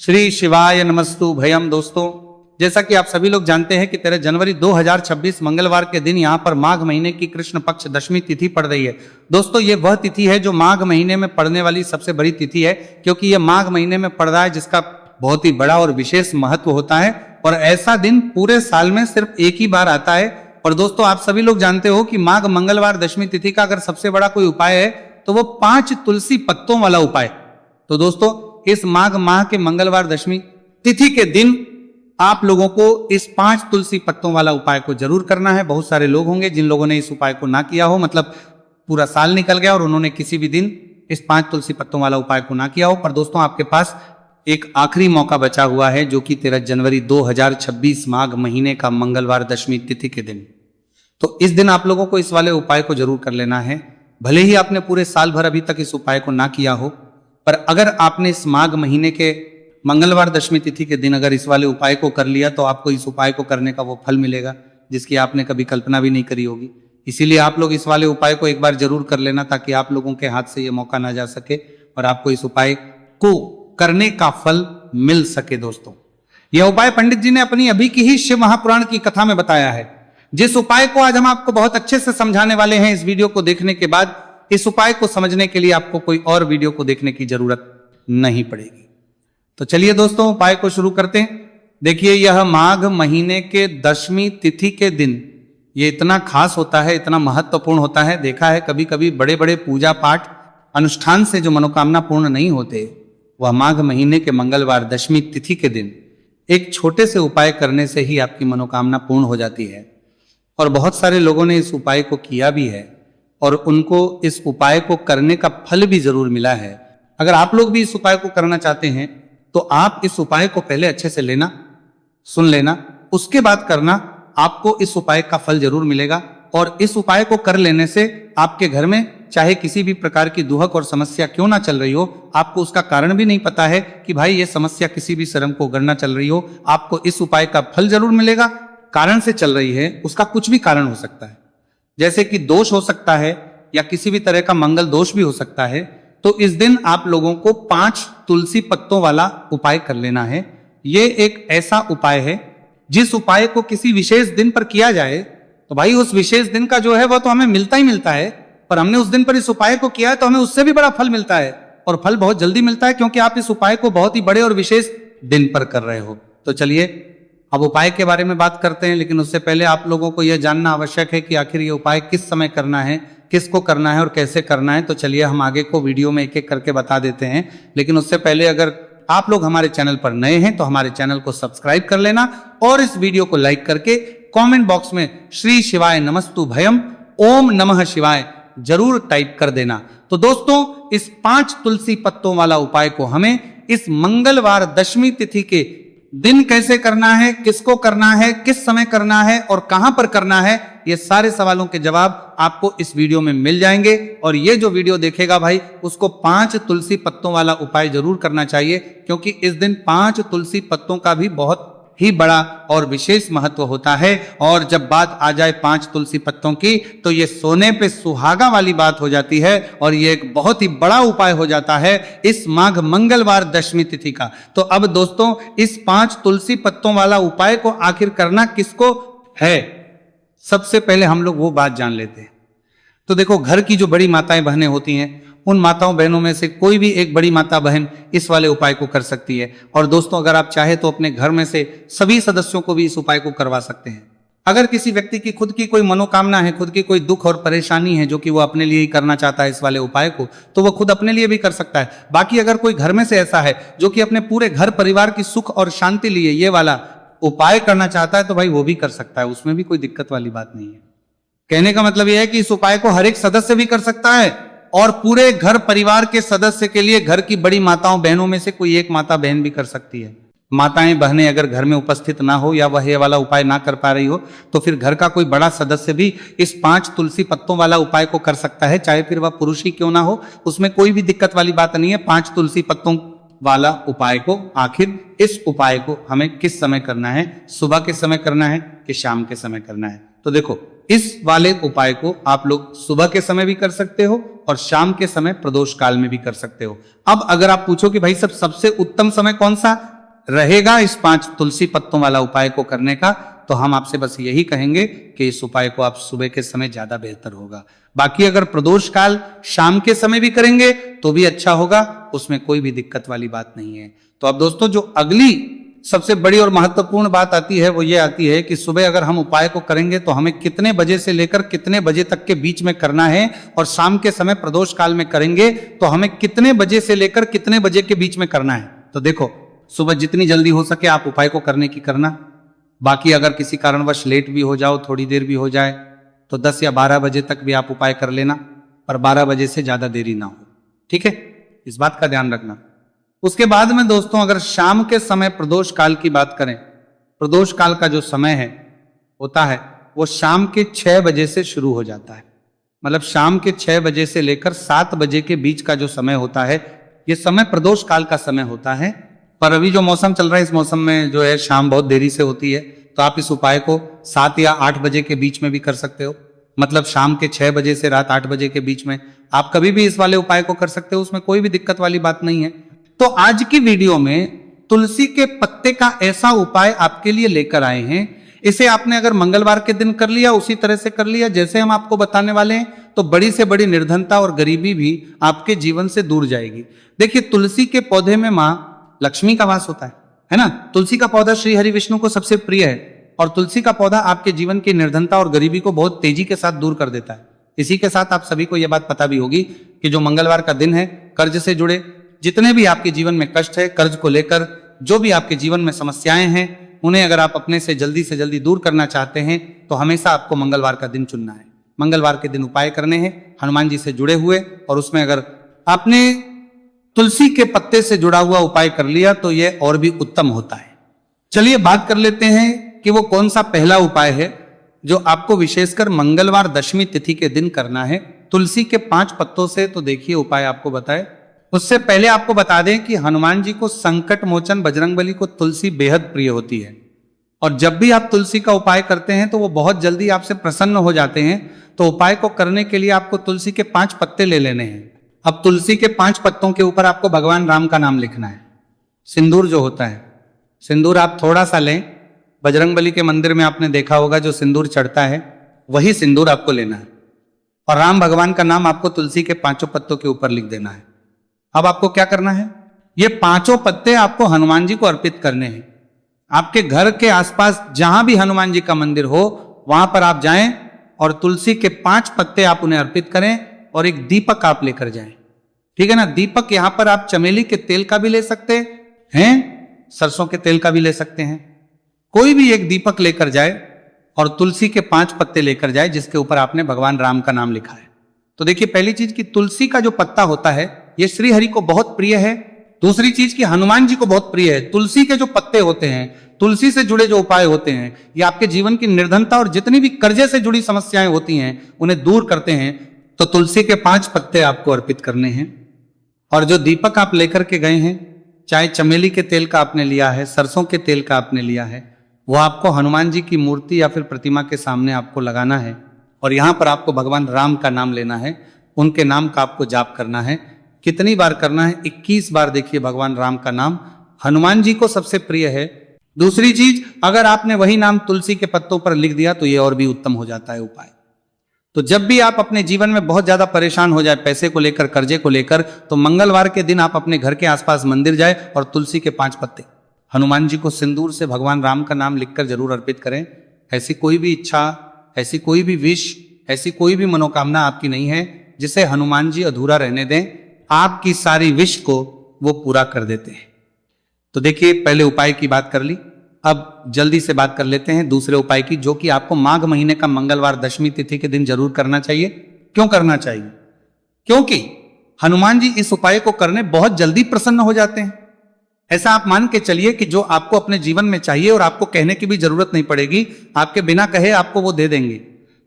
श्री शिवाय नमस्तु भयम। दोस्तों, जैसा कि आप सभी लोग जानते हैं कि 13 जनवरी 2026 मंगलवार के दिन यहाँ पर माघ महीने की कृष्ण पक्ष दशमी तिथि पड़ रही है। दोस्तों, ये वह तिथि है जो माघ महीने में पड़ने वाली सबसे बड़ी तिथि है, क्योंकि ये माघ महीने में पड़ रहा है, जिसका बहुत ही बड़ा और विशेष महत्व होता है। और ऐसा दिन पूरे साल में सिर्फ एक ही बार आता है। और दोस्तों, आप सभी लोग जानते हो कि माघ मंगलवार दशमी तिथि का अगर सबसे बड़ा कोई उपाय है तो वो 5 तुलसी पत्तों वाला उपाय। तो दोस्तों, इस माघ माह के मंगलवार दशमी तिथि के दिन आप लोगों को इस 5 तुलसी पत्तों वाला उपाय को जरूर करना है। बहुत सारे लोग होंगे जिन लोगों ने इस उपाय को ना किया हो, मतलब पूरा साल निकल गया और उन्होंने किसी भी दिन इस 5 तुलसी पत्तों वाला उपाय को ना किया हो। पर दोस्तों, आपके पास एक आखिरी मौका बचा हुआ है, जो कि 13 जनवरी 2026 माघ महीने का मंगलवार दशमी तिथि के दिन। तो इस दिन आप लोगों को इस वाले उपाय को जरूर कर लेना है। भले ही आपने पूरे साल भर अभी तक इस उपाय को ना किया हो, पर अगर आपने इस माघ महीने के मंगलवार दशमी तिथि के दिन अगर इस वाले उपाय को कर लिया तो आपको इस उपाय को करने का वो फल मिलेगा जिसकी आपने कभी कल्पना भी नहीं करी होगी। इसीलिए आप लोग इस वाले उपाय को एक बार जरूर कर लेना, ताकि आप लोगों के हाथ से ये मौका ना जा सके और आपको इस उपाय को करने का फल मिल सके। दोस्तों, यह उपाय पंडित जी ने अपनी अभी की ही शिव महापुराण की कथा में बताया है। जिस उपाय को आज हम आपको बहुत अच्छे से समझाने वाले हैं, इस वीडियो को देखने के बाद इस उपाय को समझने के लिए आपको कोई और वीडियो को देखने की जरूरत नहीं पड़ेगी। तो चलिए दोस्तों, उपाय को शुरू करते हैं। देखिए, यह माघ महीने के दशमी तिथि के दिन ये इतना खास होता है, इतना महत्वपूर्ण होता है। देखा है कभी कभी बड़े बड़े पूजा पाठ अनुष्ठान से जो मनोकामना पूर्ण नहीं होते, वह माघ महीने के मंगलवार दशमी तिथि के दिन एक छोटे से उपाय करने से ही आपकी मनोकामना पूर्ण हो जाती है। और बहुत सारे लोगों ने इस उपाय को किया भी है और उनको इस उपाय को करने का फल भी जरूर मिला है। अगर आप लोग भी इस उपाय को करना चाहते हैं तो आप इस उपाय को पहले अच्छे से लेना, सुन लेना, उसके बाद करना। आपको इस उपाय का फल जरूर मिलेगा। और इस उपाय को कर लेने से आपके घर में चाहे किसी भी प्रकार की दुहक और समस्या क्यों ना चल रही हो, आपको उसका कारण भी नहीं पता है कि भाई ये समस्या किसी भी शर्म को गढ़ना चल रही हो, आपको इस उपाय का फल जरूर मिलेगा। कारण से चल रही है, उसका कुछ भी कारण हो सकता है, जैसे कि दोष हो सकता है या किसी भी तरह का मंगल दोष भी हो सकता है। तो इस दिन आप लोगों को 5 तुलसी पत्तों वाला उपाय कर लेना है। ये एक ऐसा उपाय है जिस उपाय को किसी विशेष दिन पर किया जाए तो भाई उस विशेष दिन का जो है वह तो हमें मिलता ही मिलता है, पर हमने उस दिन पर इस उपाय को किया है तो हमें उससे भी बड़ा फल मिलता है। और फल बहुत जल्दी मिलता है, क्योंकि आप इस उपाय को बहुत ही बड़े और विशेष दिन पर कर रहे हो। तो चलिए अब उपाय के बारे में बात करते हैं, लेकिन उससे पहले आप लोगों को यह जानना आवश्यक है कि आखिर ये उपाय किस समय करना है, किसको करना है और कैसे करना है। तो चलिए हम आगे को वीडियो में एक एक करके बता देते हैं। लेकिन उससे पहले अगर आप लोग हमारे चैनल पर नए हैं तो हमारे चैनल को सब्सक्राइब कर लेना और इस वीडियो को लाइक करके कमेंट बॉक्स में श्री शिवाय नमस्तु भयम ओम नमः शिवाय जरूर टाइप कर देना। तो दोस्तों, इस 5 तुलसी पत्तों वाला उपाय को हमें इस मंगलवार दशमी तिथि के दिन कैसे करना है, किसको करना है, किस समय करना है और कहां पर करना है, ये सारे सवालों के जवाब आपको इस वीडियो में मिल जाएंगे। और ये जो वीडियो देखेगा भाई, उसको 5 तुलसी पत्तों वाला उपाय जरूर करना चाहिए, क्योंकि इस दिन 5 तुलसी पत्तों का भी बहुत ही बड़ा और विशेष महत्व होता है। और जब बात आ जाए 5 तुलसी पत्तों की, तो ये सोने पे सुहागा वाली बात हो जाती है और ये एक बहुत ही बड़ा उपाय हो जाता है इस माघ मंगलवार दशमी तिथि का। तो अब दोस्तों, इस 5 तुलसी पत्तों वाला उपाय को आखिर करना किसको है, सबसे पहले हम लोग वो बात जान लेते हैं। तो देखो, घर की जो बड़ी माताएं बहनें होती हैं, उन माताओं बहनों में से कोई भी एक बड़ी माता बहन इस वाले उपाय को कर सकती है। और दोस्तों, अगर आप चाहे तो अपने घर में से सभी सदस्यों को भी इस उपाय को करवा सकते हैं। अगर किसी व्यक्ति की खुद की कोई मनोकामना है, खुद की कोई दुख और परेशानी है जो कि वो अपने लिए ही करना चाहता है इस वाले उपाय को, तो वो खुद अपने लिए भी कर सकता है। बाकी अगर कोई घर में से ऐसा है जो कि अपने पूरे घर परिवार की सुख और शांति लिए ये वाला उपाय करना चाहता है, तो भाई वो भी कर सकता है, उसमें भी कोई दिक्कत वाली बात नहीं है। कहने का मतलब यह है कि इस उपाय को हर एक सदस्य भी कर सकता है और पूरे घर परिवार के सदस्य के लिए घर की बड़ी माताओं बहनों में से कोई एक माता बहन भी कर सकती है। माताएं बहनें अगर घर में उपस्थित ना हो या वह ये वाला उपाय ना कर पा रही हो, तो फिर घर का कोई बड़ा सदस्य भी इस 5 तुलसी पत्तों वाला उपाय को कर सकता है, चाहे फिर वह पुरुष ही क्यों ना हो, उसमें कोई भी दिक्कत वाली बात नहीं है। 5 तुलसी पत्तों वाला उपाय को, आखिर इस उपाय को हमें किस समय करना है, सुबह के समय करना है कि शाम के समय करना है। तो देखो, इस वाले उपाय को आप लोग सुबह के समय भी कर सकते हो और शाम के समय प्रदोष काल में भी कर सकते हो। अब अगर आप पूछो कि भाई सब सबसे उत्तम समय कौन सा रहेगा इस 5 तुलसी पत्तों वाला उपाय को करने का, तो हम आपसे बस यही कहेंगे कि इस उपाय को आप सुबह के समय ज्यादा बेहतर होगा। बाकी अगर प्रदोष काल शाम के समय भी करेंगे तो भी अच्छा होगा, उसमें कोई भी दिक्कत वाली बात नहीं है। तो अब दोस्तों जो अगली सबसे बड़ी और महत्वपूर्ण बात आती है वो ये आती है कि सुबह अगर हम उपाय को करेंगे तो हमें कितने बजे से लेकर कितने बजे तक के बीच में करना है, और शाम के समय प्रदोष काल में करेंगे तो हमें कितने बजे से लेकर कितने बजे के बीच में करना है। तो देखो, सुबह जितनी जल्दी हो सके आप उपाय को करने की करना। बाकी अगर किसी कारणवश लेट भी हो जाओ, थोड़ी देर भी हो जाए, तो 10 या 12 बजे तक भी आप उपाय कर लेना, पर 12 बजे से ज्यादा देरी ना हो, ठीक है, इस बात का ध्यान रखना। उसके बाद में दोस्तों अगर शाम के समय प्रदोष काल की बात करें, प्रदोष काल का जो समय है होता है वो शाम के 6 बजे से शुरू हो जाता है। मतलब शाम के 6 बजे से लेकर 7 बजे के बीच का जो समय होता है, ये समय प्रदोष काल का समय होता है। पर अभी जो मौसम चल रहा है, इस मौसम में जो है शाम बहुत देरी से होती है, तो आप इस उपाय को 7 या 8 बजे के बीच में भी कर सकते हो। मतलब शाम के 6 बजे से रात 8 बजे के बीच में आप कभी भी इस वाले उपाय को कर सकते हो, उसमें कोई भी दिक्कत वाली बात नहीं है। तो आज की वीडियो में तुलसी के पत्ते का ऐसा उपाय आपके लिए लेकर आए हैं। इसे आपने अगर मंगलवार के दिन कर लिया, उसी तरह से कर लिया जैसे हम आपको बताने वाले हैं, तो बड़ी से बड़ी निर्धनता और गरीबी भी आपके जीवन से दूर जाएगी। देखिए, तुलसी के पौधे में मां लक्ष्मी का वास होता है ना। तुलसी का पौधा श्री हरि विष्णु को सबसे प्रिय है, और तुलसी का पौधा आपके जीवन की निर्धनता और गरीबी को बहुत तेजी के साथ दूर कर देता है। इसी के साथ आप सभी को यह बात पता भी होगी कि जो मंगलवार का दिन है, कर्ज से जुड़े जितने भी आपके जीवन में कष्ट है, कर्ज को लेकर जो भी आपके जीवन में समस्याएं हैं, उन्हें अगर आप अपने से जल्दी दूर करना चाहते हैं तो हमेशा आपको मंगलवार का दिन चुनना है। मंगलवार के दिन उपाय करने हैं हनुमान जी से जुड़े हुए, और उसमें अगर आपने तुलसी के पत्ते से जुड़ा हुआ उपाय कर लिया तो यह और भी उत्तम होता है। चलिए बात कर लेते हैं कि वो कौन सा पहला उपाय है जो आपको विशेषकर मंगलवार दशमी तिथि के दिन करना है तुलसी के 5 पत्तों से। तो देखिए उपाय आपको बताए, उससे पहले आपको बता दें कि हनुमान जी को संकट मोचन बजरंगबली को तुलसी बेहद प्रिय होती है, और जब भी आप तुलसी का उपाय करते हैं तो वो बहुत जल्दी आपसे प्रसन्न हो जाते हैं। तो उपाय को करने के लिए आपको तुलसी के 5 पत्ते ले लेने हैं। अब तुलसी के 5 पत्तों के ऊपर आपको भगवान राम का नाम लिखना है। सिंदूर जो होता है, सिंदूर आप थोड़ा सा लें। बजरंगबली के मंदिर में आपने देखा होगा जो सिंदूर चढ़ता है, वही सिंदूर आपको लेना है, और राम भगवान का नाम आपको तुलसी के 5 पत्तों के ऊपर लिख देना है। अब आपको क्या करना है, ये 5 पत्ते आपको हनुमान जी को अर्पित करने हैं। आपके घर के आसपास जहां भी हनुमान जी का मंदिर हो वहां पर आप जाएं और तुलसी के 5 पत्ते आप उन्हें अर्पित करें, और एक दीपक आप लेकर जाएं, ठीक है ना। दीपक यहां पर आप चमेली के तेल का भी ले सकते हैं, सरसों के तेल का भी ले सकते हैं। कोई भी एक दीपक लेकर जाए और तुलसी के 5 पत्ते लेकर जाए जिसके ऊपर आपने भगवान राम का नाम लिखा है। तो देखिए, पहली चीज कि तुलसी का जो पत्ता होता है ये श्री हरि को बहुत प्रिय है। दूसरी चीज कि हनुमान जी को बहुत प्रिय है। तुलसी के जो पत्ते होते हैं, तुलसी से जुड़े जो उपाय होते हैं, ये आपके जीवन की निर्धनता और जितनी भी कर्जे से जुड़ी समस्याएं होती हैं उन्हें दूर करते हैं। तो तुलसी के 5 पत्ते आपको अर्पित करने हैं, और जो दीपक आप लेकर के गए हैं, चाहे चमेली के तेल का आपने लिया है, सरसों के तेल का आपने लिया है, वो आपको हनुमान जी की मूर्ति या फिर प्रतिमा के सामने आपको लगाना है, और यहां पर आपको भगवान राम का नाम लेना है, उनके नाम का आपको जाप करना है। कितनी बार करना है? 21 बार। देखिए, भगवान राम का नाम हनुमान जी को सबसे प्रिय है। दूसरी चीज, अगर आपने वही नाम तुलसी के पत्तों पर लिख दिया तो ये और भी उत्तम हो जाता है उपाय। तो जब भी आप अपने जीवन में बहुत ज्यादा परेशान हो जाए पैसे को लेकर, कर्जे को लेकर, तो मंगलवार के दिन आप अपने घर के आसपास मंदिर जाए और तुलसी के 5 पत्ते हनुमान जी को सिंदूर से भगवान राम का नाम लिखकर जरूर अर्पित करें। ऐसी कोई भी इच्छा, ऐसी कोई भी विश, ऐसी कोई भी मनोकामना आपकी नहीं है जिसे हनुमान जी अधूरा रहने दें। आपकी सारी विश को वो पूरा कर देते हैं। तो देखिए, पहले उपाय की बात कर ली, अब जल्दी से बात कर लेते हैं दूसरे उपाय की, जो कि आपको माघ महीने का मंगलवार दशमी तिथि के दिन जरूर करना चाहिए। क्यों करना चाहिए? क्योंकि हनुमान जी इस उपाय को करने बहुत जल्दी प्रसन्न हो जाते हैं। ऐसा आप मान के चलिए कि जो आपको अपने जीवन में चाहिए और आपको कहने की भी जरूरत नहीं पड़ेगी, आपके बिना कहे आपको वो दे देंगे।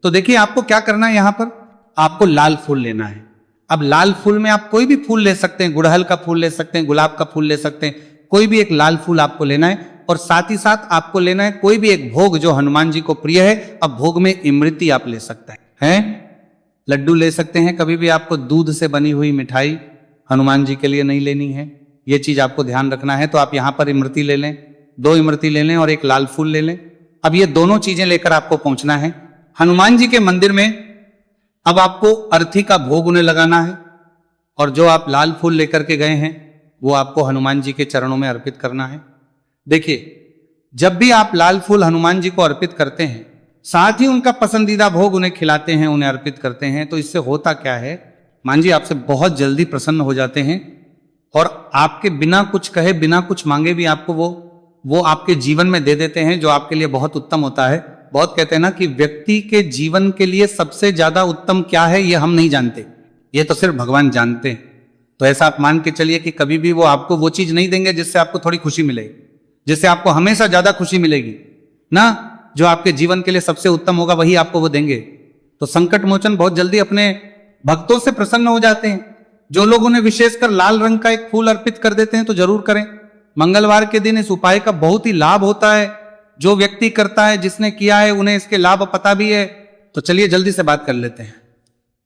तो देखिए, आपको क्या करना है, यहां पर आपको लाल फूल लेना है। अब लाल फूल में आप कोई भी फूल ले सकते हैं, गुड़हल का फूल ले सकते हैं, गुलाब का फूल ले सकते हैं, कोई भी एक लाल फूल आपको लेना है, और साथ ही साथ आपको लेना है कोई भी एक भोग जो हनुमान जी को प्रिय है। अब भोग में इमरती आप ले सकते हैं, लड्डू ले सकते हैं। कभी भी आपको दूध से बनी हुई मिठाई हनुमान जी के लिए नहीं लेनी है, ये चीज आपको ध्यान रखना है। तो आप यहां पर इमरती ले लें, 2 इमरती ले लें और एक लाल फूल ले लें। अब ये दोनों चीजें लेकर आपको पहुंचना है हनुमान जी के मंदिर में। अब आपको अर्थी का भोग उन्हें लगाना है और जो आप लाल फूल लेकर के गए हैं वो आपको हनुमान जी के चरणों में अर्पित करना है। देखिए, जब भी आप लाल फूल हनुमान जी को अर्पित करते हैं, साथ ही उनका पसंदीदा भोग उन्हें खिलाते हैं, उन्हें अर्पित करते हैं, तो इससे होता क्या है, हनुमान जी आपसे बहुत जल्दी प्रसन्न हो जाते हैं और आपके बिना कुछ कहे, बिना कुछ मांगे भी आपको वो आपके जीवन में दे देते हैं, जो आपके लिए बहुत उत्तम होता है। बहुत कहते हैं ना कि व्यक्ति के जीवन के लिए सबसे ज्यादा उत्तम क्या है ये हम नहीं जानते, ये तो सिर्फ भगवान जानते हैं। तो ऐसा आप मान के चलिए कि कभी भी वो आपको वो चीज नहीं देंगे जिससे आपको थोड़ी खुशी मिलेगी, जिससे आपको हमेशा ज्यादा खुशी मिलेगी ना। जो आपके जीवन के लिए सबसे उत्तम होगा वही आपको वो देंगे। तो संकट मोचन बहुत जल्दी अपने भक्तों से प्रसन्न हो जाते हैं। जो लोग उन्हें विशेषकर लाल रंग का एक फूल अर्पित कर देते हैं तो जरूर करें। मंगलवार के दिन इस उपाय का बहुत ही लाभ होता है। जो व्यक्ति करता है, जिसने किया है, उन्हें इसके लाभ पता भी है। तो चलिए जल्दी से बात कर लेते हैं।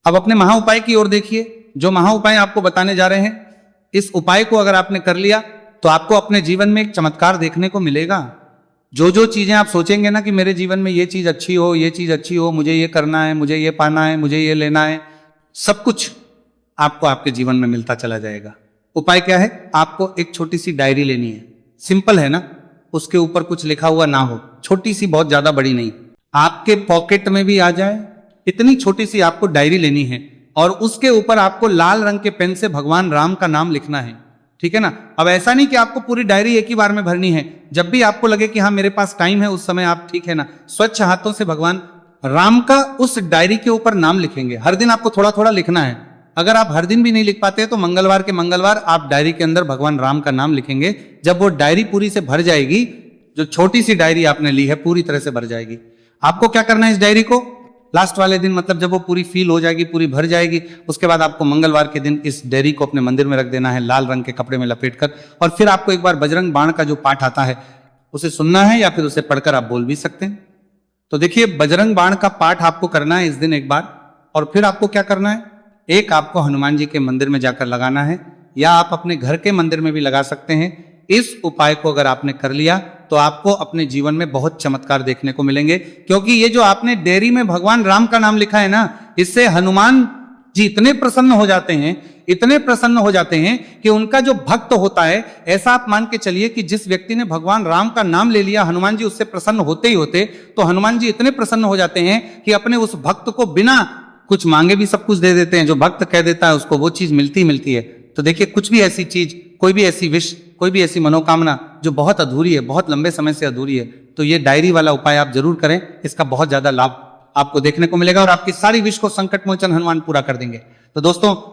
अब अपने महा उपाय की ओर देखिए। जो महा उपाय आपको बताने जा रहे हैं, इस उपाय को अगर आपने कर लिया तो आपको अपने जीवन में एक चमत्कार देखने को मिलेगा। जो जो चीजें आप सोचेंगे ना कि मेरे जीवन में ये चीज अच्छी हो, ये चीज अच्छी हो, मुझे ये करना है, मुझे ये पाना है, मुझे ये लेना है, सब कुछ आपको आपके जीवन में मिलता चला जाएगा। उपाय क्या है? आपको एक छोटी सी डायरी लेनी है। सिंपल है ना, उसके ऊपर कुछ लिखा हुआ ना हो, छोटी सी, बहुत ज्यादा बड़ी नहीं, आपके पॉकेट में भी आ जाए, इतनी छोटी सी आपको डायरी लेनी है और उसके ऊपर आपको लाल रंग के पेन से भगवान राम का नाम लिखना है। ठीक है ना। अब ऐसा नहीं कि आपको पूरी डायरी एक ही बार में भरनी है। जब भी आपको लगे कि हाँ मेरे पास टाइम है, उस समय आप, ठीक है ना, स्वच्छ हाथों से भगवान राम का उस डायरी के ऊपर नाम लिखेंगे। हर दिन आपको थोड़ा थोड़ा लिखना है। अगर आप हर दिन भी नहीं लिख पाते तो मंगलवार के मंगलवार आप डायरी के अंदर भगवान राम का नाम लिखेंगे। जब वो डायरी पूरी से भर जाएगी, जो छोटी सी डायरी आपने ली है पूरी तरह से भर जाएगी, आपको क्या करना है, इस डायरी को लास्ट वाले दिन, मतलब जब वो पूरी फील हो जाएगी, पूरी भर जाएगी, उसके बाद आपको मंगलवार के दिन इस डायरी को अपने मंदिर में रख देना है, लाल रंग के कपड़े में लपेटकर। और फिर आपको एक बार बजरंग बाण का जो पाठ आता है उसे सुनना है या फिर उसे पढ़कर आप बोल भी सकते हैं। तो देखिए, बजरंग बाण का पाठ आपको करना है इस दिन एक बार। और फिर आपको क्या करना है, एक आपको हनुमान जी के मंदिर में जाकर लगाना है, या आप अपने घर के मंदिर में भी लगा सकते हैं। इस उपाय को अगर आपने कर लिया तो आपको अपने जीवन में बहुत चमत्कार देखने को मिलेंगे, क्योंकि ये जो आपने डायरी में भगवान राम का नाम लिखा है ना, इससे हनुमान जी इतने प्रसन्न हो जाते हैं, इतने प्रसन्न हो जाते हैं कि उनका जो भक्त होता है, ऐसा आप मान के चलिए कि जिस व्यक्ति ने भगवान राम का नाम ले लिया, हनुमान जी उससे प्रसन्न होते ही होते, तो हनुमान जी इतने प्रसन्न हो जाते हैं कि अपने उस भक्त को बिना कुछ मांगे भी सब कुछ दे देते हैं। जो भक्त कह देता है उसको वो चीज मिलती मिलती है। तो देखिए, कुछ भी ऐसी चीज, कोई भी ऐसी विश, कोई भी ऐसी मनोकामना जो बहुत अधूरी है, बहुत लंबे समय से अधूरी है, तो ये डायरी वाला उपाय आप जरूर करें। इसका बहुत ज्यादा लाभ आपको देखने को मिलेगा और आपकी सारी विश को संकट मोचन हनुमान पूरा कर देंगे। तो दोस्तों,